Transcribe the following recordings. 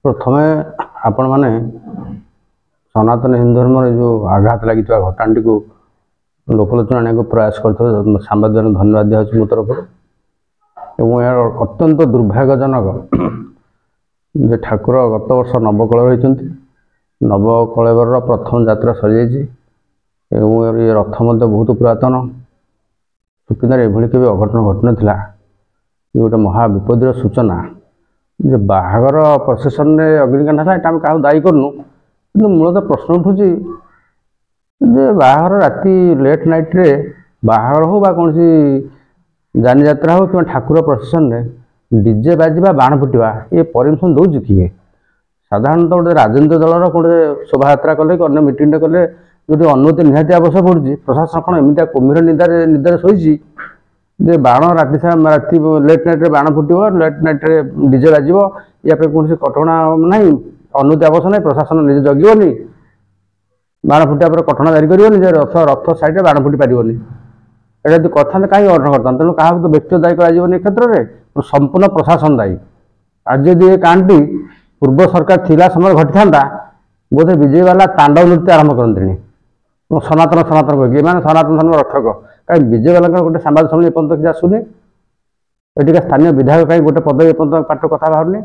प्रथमे आपण माने सनातन हिंदू धर्म जो आघात लगी घटना को लोकलोचन आने को प्रयास कर सांबादिक धन्यवाद दिया मो तरफ यार अत्यंत दुर्भाग्यजनक जे ठाकुर गत वर्ष नवकल रही नवकलेवर प्रथम यात्रा सरी ये रथ मध्य बहुत पुरातन सुकिंदार एभली केवे अघटन घटन था ये गोटे महाविपदर सूचना जे बाहागर प्रोसेसन में अग्निकांड है आम क्या दायी करूँ कि मूलतः प्रश्न उठुची जे बाहागर राति लेट नाइट रे बाहागर हो कौन सी जानी यात्रा हो कि ठाकुर प्रोसेसन में डीजे बाजा बाण फुटा ये परमिशन दौर किए साधारणतः गोटे राजनीतिक दलर गोटे शोभा यात्रा कले कि अन्य मीटिंग कले जो अनुमति निहाती आवश्यक पड़ी प्रशासन कौन एमती कुम्भीर निदार शोची जे बाण राति राति लेट नाइट रे बाण फुटो लेट नाइट रे डीजे बाज या कौन कटकणा ना अनुमति आवश्यक ना प्रशासन निजे जगनी बाण फुटा पर कटकणा जारी करनी रथ रथ साइड बाण फुटी पारनी एटा यदि करते कहीं अघटन करता तेणु क्या तो व्यक्ति दायी कर क्षेत्र में संपूर्ण प्रशासन दायी आज यदि ये कांडटी पूर्व सरकार थिला समय घटी था बोधे विजय वाला तांडव नृत्य आरंभ करते सनातन सनातन कह मैंने सनातन धर्म रक्षक कहीं विजय वाला गोटे सांबादिक सम्मेलन एपर्त कि आसुनी एटिका स्थानीय विधायक कहीं गोटे पद एपर्त पाठ कथा बाहरनी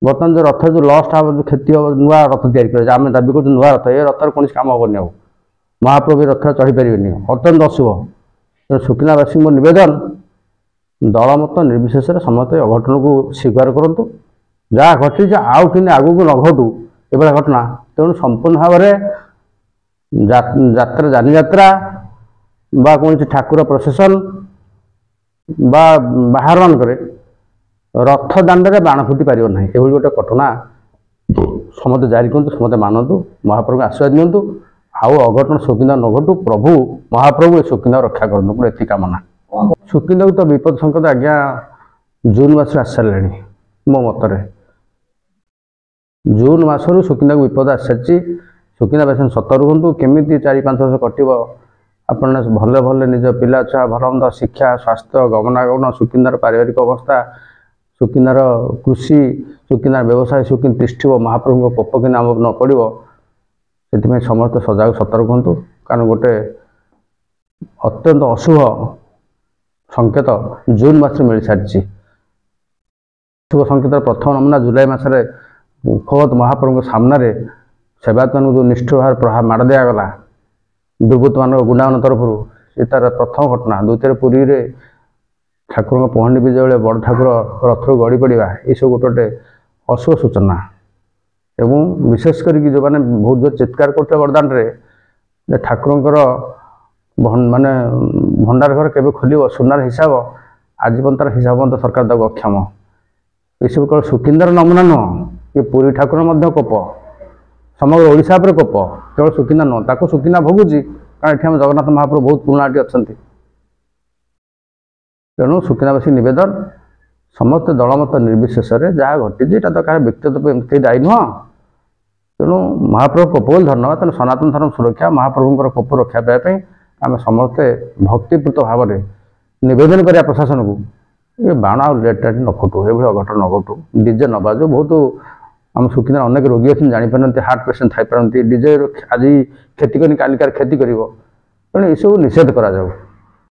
बर्तमान जो रथ जो लस्ट हम जो क्षति हम नुआ रथ तैयारी दाबी कर नुआ रथ ये रथर कौन काम हेनी आ महाप्रभु रथ चढ़ी पारे अत्यंत अशुभ तो सुकिंदावासी मोर नवेदन दलमत निर्विशेष समस्त अघटन को स्वीकार करूँ जहाँ घटी आउ कि आगू न घटू एभा घटना तेणु संपूर्ण भाव में जानी यात्रा बा कौन ठाकुर प्रोसेसन बा बाहर मानक रथ दांडे बाण फुटी पार ना ये गोटे घटना समस्त जारी करूँ समस्त मानतु महाप्रभु आशीर्वाद दिंतु आउ अघटन सुकिंदा न घटू प्रभु महाप्रभु ये सुकिंदा रक्षा करते पूरा एति कामना सुकिंदा तो विपद संकेत आज्ञा जून मास आसी सारे मो मतरे जून मसरू सुकिंदा को विपद आसी सारी सुकिंदा बेस सतर्क रुहतु केमी 4-5 वर्ष कटो आपण भले भले निज पिला छुआ भलमंद शिक्षा स्वास्थ्य गमनागमन सुकिंदार पारिवारिक अवस्था सुकिंदार कृषि सुकिंदार व्यवसाय सुकिन तिष्ठिब महाप्रभु कोप कि नाम न पड़ो से समस्त सजग सतर्क हूँ कारण गोटे अत्यंत अशुभ संकेत जून मास मिल सारी शुभ संकेत प्रथम नमूना जुलाई मसरे मुखवत महाप्रभु सामने सेवायत मान जो निष्ठुर भाव प्रभाव माड़ दिगला दुर्बृत्त मान गुंडा मान तरफ से तार प्रथम घटना द्वितीय पुरी रे ठाकुर पहंडी विजय बेले बड़ ठाकुर रथ गड़ी पड़ा ये सब गोटे गोटे अशुभ सूचना एवं विशेष करके जो मैंने बहुत जोर चित्कार करते बरदान रे ठाकुर माने भंडार घर केवे खोल सुनार हिसाब आज तार हिसाब सरकार तक अक्षम ये सब केवल सुकिंदार नमूना नुह ये पुरी ठाकुर कोप समग्र ओडिशा पर कोप केवल सुकिंदा नुह ताको सुकिंदा भोगुची कारण ये जगन्नाथ महाप्रभु बहुत पुराणा अच्छा तेणु सुकिंदावासी नवेदन समस्त दलमत निर्विशेष जहाँ घटी तो क्या व्यक्तिगत एमती दायी नुह तेणु महाप्रभु कोप धन्यवाद तेणु सनातन धर्म सुरक्षा महाप्रभुं कोप रक्षा पाई आम समस्ते भक्तिपूत भाव में नवेदन करिया प्रशासन को ये बाण आ लेट नाइट न फुटू ये अघटन न घटू डीजे न बाजू बहुत आम सुकिंदार अनेक रोगी अच्छे जापारती हार्ट पेसेंट थी डीजे आज क्षति कर कालिकार क्षति कर तेणु ये सब निषेध करा जाऊ।